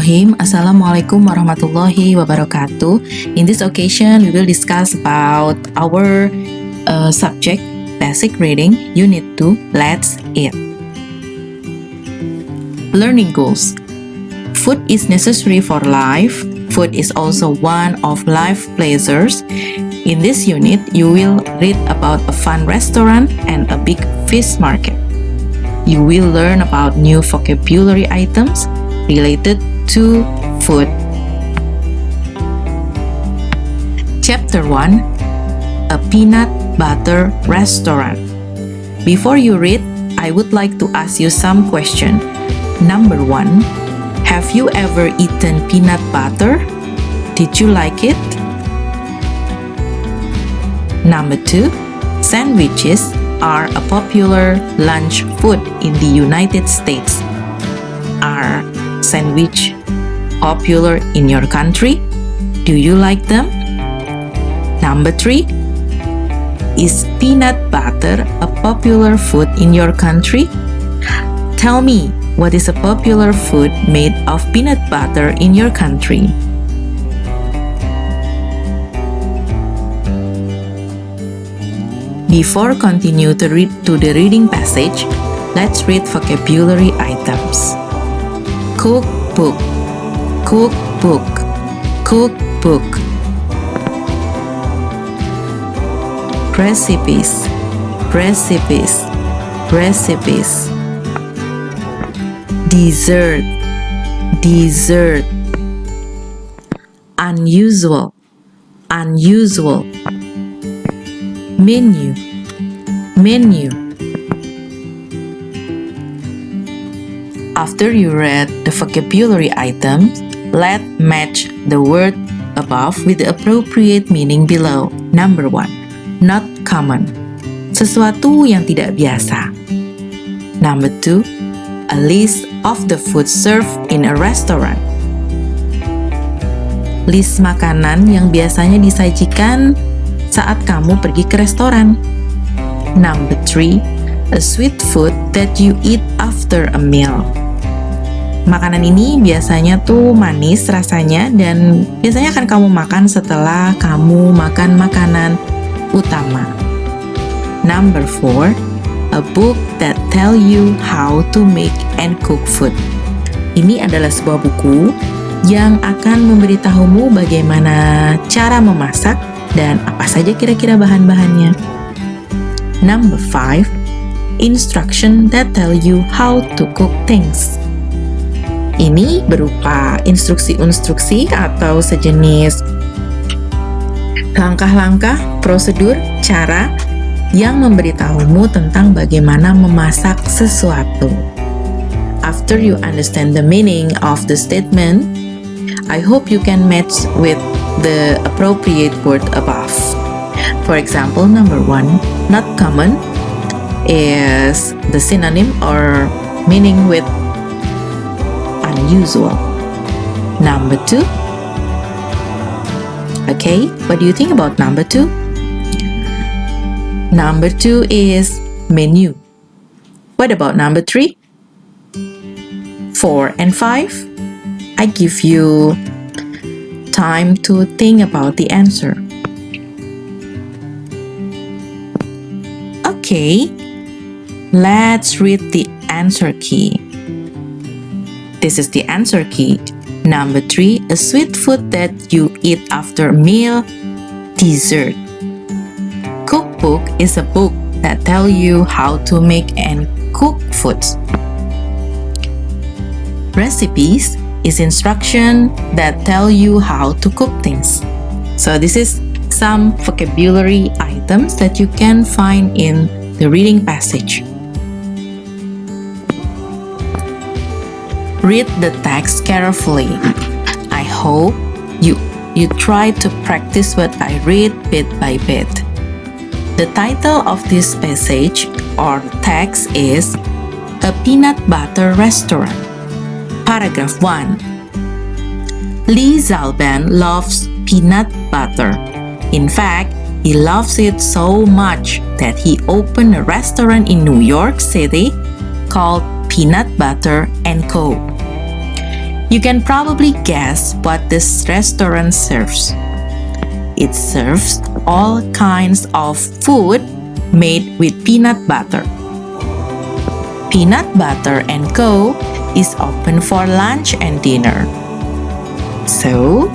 Bismillahirrahmanirrahim. Assalamualaikum warahmatullahi wabarakatuh. In this occasion, we will discuss about our subject, Basic Reading, Unit 2, Let's Eat. Learning goals. Food is necessary for life. Food is also one of life pleasures. In this unit, you will read about a fun restaurant and a big fish market. You will learn about new vocabulary items related to food. Chapter 1, A Peanut Butter Restaurant. Before you read, I would like to ask you some question. Number 1, have you ever eaten peanut butter? Did you like it? Number 2, sandwiches are a popular lunch food in the United States. Are sandwich popular in your country? Do you like them? Number 3, is peanut butter a popular food in your country? Tell me, what is a popular food made of peanut butter in your country? Before continue to read to the reading passage, let's read vocabulary items. Cookbook, cookbook, cookbook. Recipes, recipes, recipes. Dessert, dessert. Unusual, unusual. Menu, menu. After you read the vocabulary items, let's match the word above with the appropriate meaning below. Number 1, not common, sesuatu yang tidak biasa. Number 2, a list of the food served in a restaurant. List makanan yang biasanya disajikan saat kamu pergi ke restoran. Number 3, a sweet food that you eat after a meal. Makanan ini biasanya tuh manis rasanya dan biasanya akan kamu makan setelah kamu makan makanan utama. Number 4, a book that tell you how to make and cook food. Ini adalah sebuah buku yang akan memberitahumu bagaimana cara memasak dan apa saja kira-kira bahan-bahannya. Number 5, instruction that tell you how to cook things. Ini berupa instruksi-instruksi atau sejenis langkah-langkah, prosedur, cara yang memberitahumu tentang bagaimana memasak sesuatu. After you understand the meaning of the statement, I hope you can match with the appropriate word above. For example, number 1, not common is the synonym or meaning with unusual. Number 2, okay, what do you think about number 2? Number 2 is menu. What about number 3? 4 and 5? I give you time to think about the answer. Okay, let's read the answer key. This is the answer key. Number 3, a sweet food that you eat after a meal, dessert. Cookbook is a book that tell you how to make and cook foods. Recipes is instruction that tell you how to cook things. So this is some vocabulary items that you can find in the reading passage. Read the text carefully. I hope you try to practice what I read bit by bit. The title of this passage or text is A Peanut Butter Restaurant. Paragraph 1. Lee Zalban loves peanut butter. In fact, he loves it so much that he opened a restaurant in New York City called Peanut Butter & Co. You can probably guess what this restaurant serves. It serves all kinds of food made with peanut butter. Peanut Butter and Co. is open for lunch and dinner. So,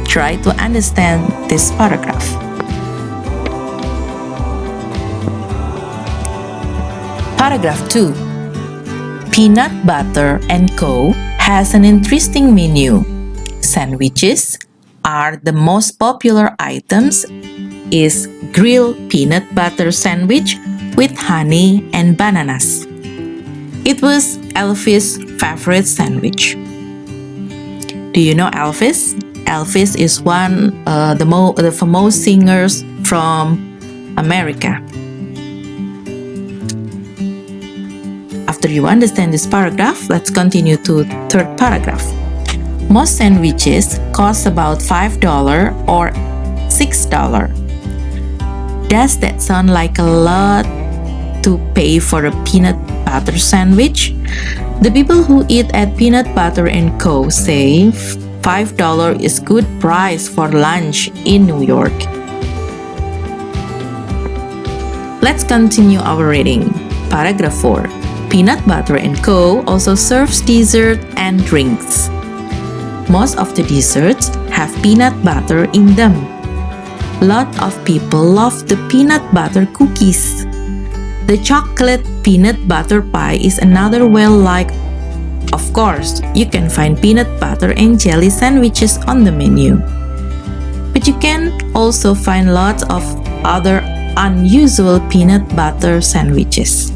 try to understand this paragraph. Paragraph 2. Peanut Butter and Co. has an interesting menu. Sandwiches are the most popular items is grilled peanut butter sandwich with honey and bananas. It was Elvis' favorite sandwich. Do you know Elvis? Elvis is one the famous singers from America. After you understand this paragraph, let's continue to third paragraph. Most sandwiches cost about $5 or $6. Does that sound like a lot to pay for a peanut butter sandwich? The people who eat at Peanut Butter and Co. say $5 is good price for lunch in New York. Let's continue our reading. Paragraph 4. Peanut Butter and Co. also serves dessert and drinks. Most of the desserts have peanut butter in them. Lot of people love the peanut butter cookies. The chocolate peanut butter pie is another well-liked. Of course, you can find peanut butter and jelly sandwiches on the menu. But you can also find lots of other unusual peanut butter sandwiches.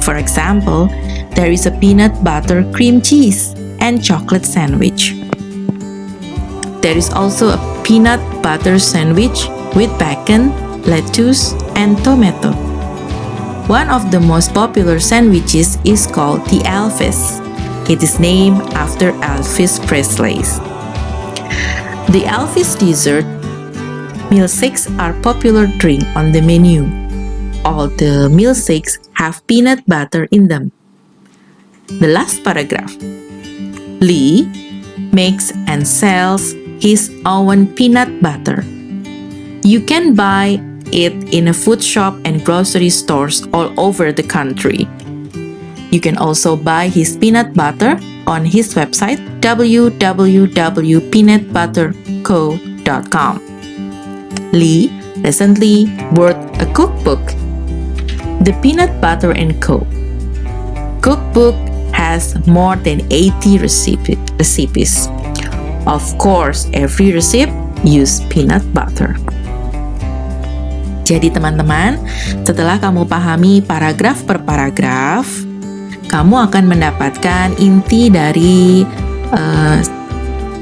For example, there is a peanut butter cream cheese and chocolate sandwich. There is also a peanut butter sandwich with bacon, lettuce, and tomato. One of the most popular sandwiches is called the Elvis. It is named after Elvis Presley. The Elvis dessert milkshakes are popular drink on the menu. All the milkshakes have peanut butter in them. The last paragraph. Lee makes and sells his own peanut butter. You can buy it in a food shop and grocery stores all over the country. You can also buy his peanut butter on his website www.peanutbutterco.com. Lee recently wrote a cookbook, The Peanut Butter and Co. Cookbook has more than 80 recipes. Of course, every recipe use peanut butter. Jadi teman-teman, setelah kamu pahami paragraf per paragraf, kamu akan mendapatkan inti dari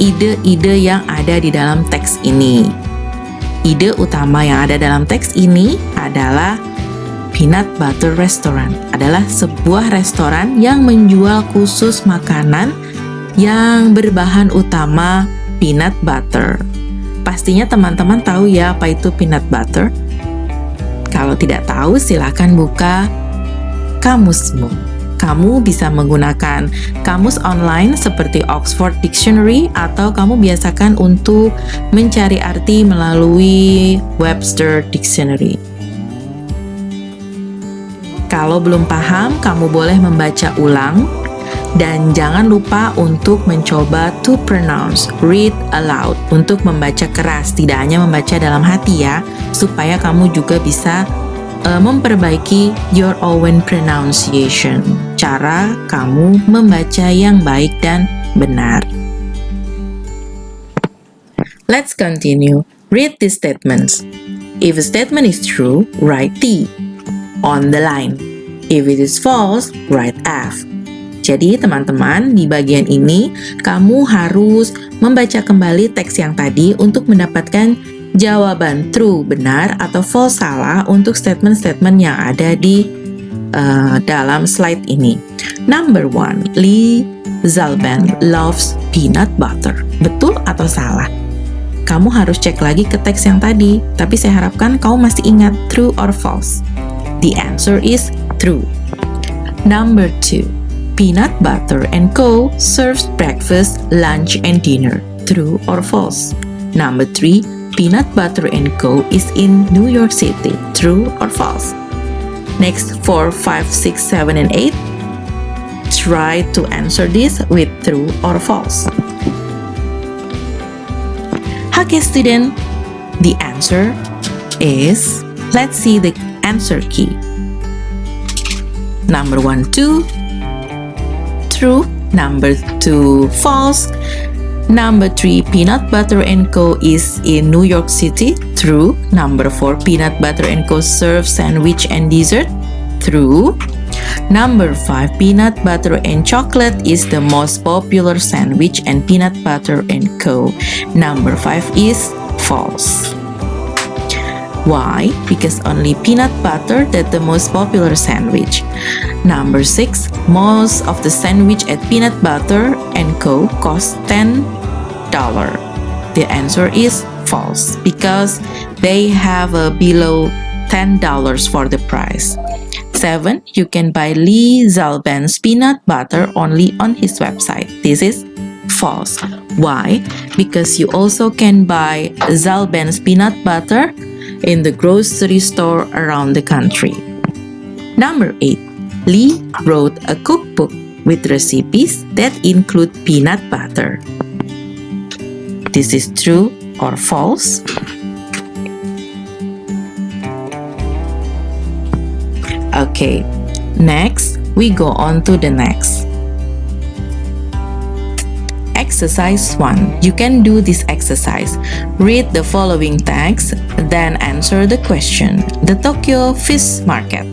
ide-ide yang ada di dalam teks ini. Ide utama yang ada dalam teks ini adalah Peanut Butter Restaurant. Adalah sebuah restoran yang menjual khusus makanan yang berbahan utama peanut butter. Pastinya teman-teman tahu ya apa itu peanut butter? Kalau tidak tahu, silakan buka kamusmu. Kamu bisa menggunakan kamus online seperti Oxford Dictionary atau kamu biasakan untuk mencari arti melalui Webster Dictionary. Kalau belum paham, kamu boleh membaca ulang. Dan jangan lupa untuk mencoba to pronounce, read aloud, untuk membaca keras, tidak hanya membaca dalam hati ya, supaya kamu juga bisa memperbaiki your own pronunciation, cara kamu membaca yang baik dan benar. Let's continue. Read these statements. If a statement is true, write T on the line. If it is false, write F. Jadi teman-teman, di bagian ini kamu harus membaca kembali teks yang tadi untuk mendapatkan jawaban true benar atau false salah untuk statement-statement yang ada di dalam slide ini. Number 1, Lee Zalben loves peanut butter. Betul atau salah? Kamu harus cek lagi ke teks yang tadi, tapi saya harapkan kamu masih ingat true or false. The answer is true. Number 2, Peanut Butter & Co. serves breakfast, lunch, and dinner. True or false? Number 3. Peanut Butter & Co. is in New York City. True or false? Next, 4, 5, 6, 7, and 8. Try to answer this with true or false. Okay, student, the answer is, let's see the answer key. Number 1, 2. True. Number 2, false. Number 3, Peanut Butter & Co. is in New York City. True. Number 4, Peanut Butter & Co. serves sandwich and dessert. True. Number 5, Peanut Butter and Chocolate is the most popular sandwich and Peanut Butter & Co. Number 5 is false. Why? Because only peanut butter that's the most popular sandwich. Number 6, most of the sandwich at Peanut Butter & Co. cost $10. The answer is false because they have a below $10 for the price. 7, you can buy Lee Zalben's peanut butter only on his website. This is false. Why? Because you also can buy Zalben's peanut butter in the grocery store around the country. Number 8, Lee wrote a cookbook with recipes that include peanut butter. This is true or false? Okay, next we go on to the next. Exercise 1. You can do this exercise. Read the following text, then answer the question. The Tokyo Fish Market.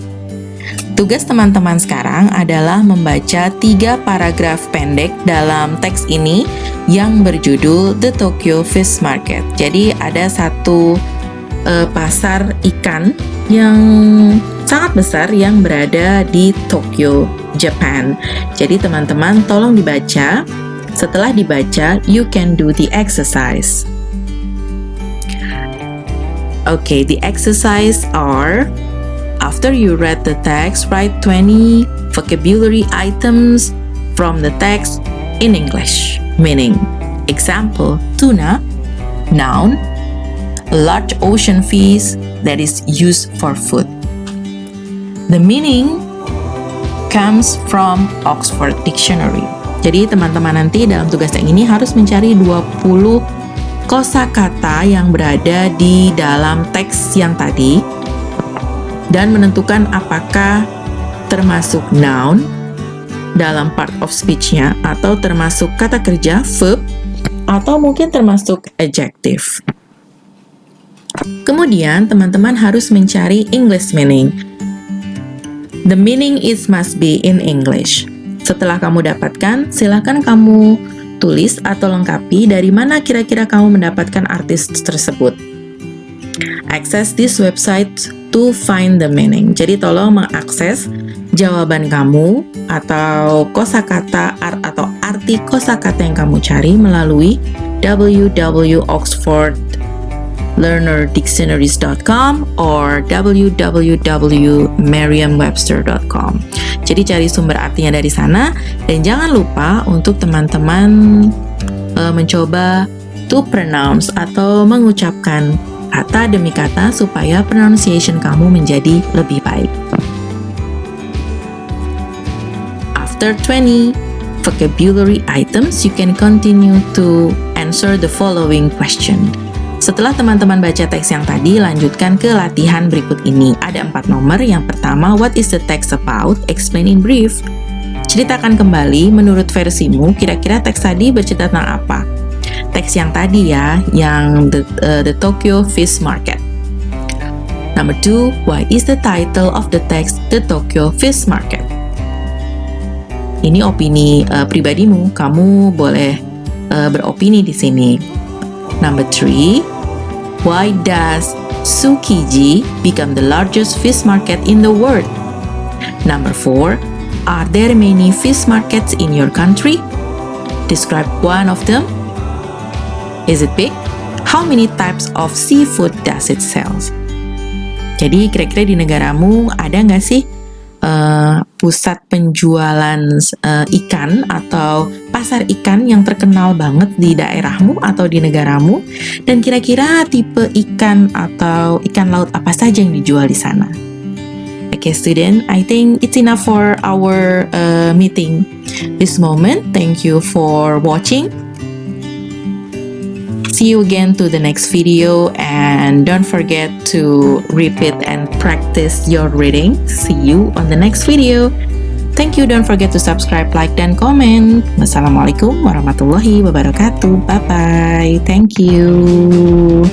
Tugas teman-teman sekarang adalah membaca 3 paragraf pendek dalam teks ini yang berjudul The Tokyo Fish Market. Jadi ada satu pasar ikan yang sangat besar yang berada di Tokyo, Japan. Jadi teman-teman tolong dibaca. Setelah dibaca, you can do the exercise. Okay, the exercise are, after you read the text, write 20 vocabulary items from the text in English. Meaning, example, tuna, noun, a large ocean fish that is used for food. The meaning comes from Oxford Dictionary. Jadi teman-teman nanti dalam tugas yang ini harus mencari 20 kosakata yang berada di dalam teks yang tadi dan menentukan apakah termasuk noun dalam part of speech-nya atau termasuk kata kerja, verb, atau mungkin termasuk adjective. Kemudian teman-teman harus mencari English meaning. The meaning must be in English. Setelah kamu dapatkan, silakan kamu tulis atau lengkapi dari mana kira-kira kamu mendapatkan artis tersebut. Access this website to find the meaning. Jadi tolong mengakses jawaban kamu atau kosakata atau arti kosakata yang kamu cari melalui www.oxfordlearnerdictionaries.com or www.merriam-webster.com. Jadi cari sumber artinya dari sana dan jangan lupa untuk teman-teman mencoba to pronounce atau mengucapkan kata demi kata supaya pronunciation kamu menjadi lebih baik. After 20 vocabulary items, you can continue to answer the following question. Setelah teman-teman baca teks yang tadi, lanjutkan ke latihan berikut ini. Ada 4 nomor. Yang pertama, what is the text about? Explain in brief. Ceritakan kembali menurut versimu, kira-kira teks tadi bercerita tentang apa? Teks yang tadi ya, yang the Tokyo Fish Market. Number 2, what is the title of the text The Tokyo Fish Market? Ini opini pribadimu, kamu boleh beropini di sini. Number 3, why does Tsukiji become the largest fish market in the world? Number 4, are there many fish markets in your country? Describe one of them. Is it big? How many types of seafood does it sell? Jadi kira-kira di negaramu ada nggak sih pusat penjualan ikan atau pasar ikan yang terkenal banget di daerahmu atau di negaramu, dan kira-kira tipe ikan atau ikan laut apa saja yang dijual di sana. Okay, student, I think it's enough for our meeting this moment. Thank you for watching. See you again to the next video, and don't forget to repeat and practice your reading. See you on the next video. Thank you. Don't forget to subscribe, like, dan comment. Wassalamualaikum warahmatullahi wabarakatuh. Bye bye. Thank you.